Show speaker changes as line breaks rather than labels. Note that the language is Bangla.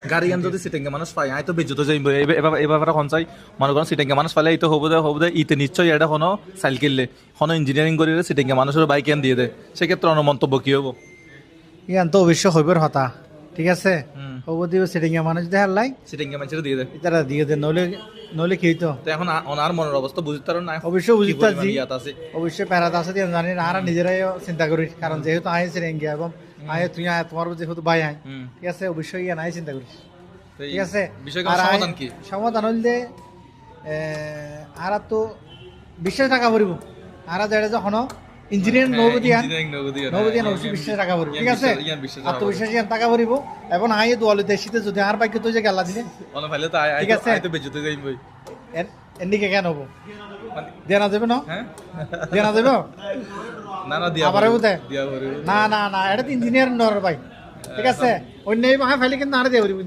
গাড়ি আন যদি সিটিংয়ে মানুষ পায় আই তো বেজুতো যাইব এবার এখন চাই মনে করেন সিটিংয়ে মানুষ পাইলে এই তো হবো দে ইতে নিশ্চয়ই এটা কোনো সাইল কিনলে কোনো ইঞ্জিনিয়ারিং করে সিটিংয়ে মানুষের বাইক এন দিয়ে দেয় সেক্ষেত্রে অন্য মন্তব্য কি হবো
ইয়ান তো অবশ্য হইবার হতা ঠিক আছে হবো দিব সেটিং এ মানুষ দেখার লাই
সিটিংয়ে মানুষের দিয়ে দেয়
তারা দিয়ে দেন নলে নলে কি হইতো
তো এখন ওনার মনের অবস্থা বুঝতে পারো না
অবশ্যই বুঝতে
কি পরিমাণ
পারছি
ইয়াত আছে
অবশ্যই প্যারাত আছে দিয়ে জানি না আর নিজেরাই চিন্তা করি কারণ যেহেতু আয় সেটিং গিয়া এবং আয় তুই আয় তোমার যেহেতু বাই আয় ঠিক আছে অবশ্যই ইয়ান আয় চিন্তা করিস
তো এই
ঠিক আছে
বিষয়টার
আর
সমাধান কি
সমাধান হইলে আর তো বিশ্বাস রাখা পড়িব আর যেটা যখন ইঞ্জিনিয়ার নবদিয়ান নবদিয়ান অবশ্যই বিশ্বাস রাখা পড়িব ঠিক আছে আত্মবিশ্বাস ইয়ান টাকা পড়িব এবং আয় দোয়ালে দেশিতে যদি আর বাইকে তো যে গেলা দিলে
অন ফাইলে তো আই
ঠিক আছে।
আই তো বেজুতে যাইব
এদিকে কেন হবো
মানে-
দেনা যাবে না
হ্যাঁ
দেনা যাবে
না না দিয়া
আবারও
পড়বে,
দেয়?
দিয়া পড়বে।
না না না এটা তো ইঞ্জিনিয়ার নর ভাই ঠিক আছে অন্য ফাইলে কিন্তু আর দিয়ে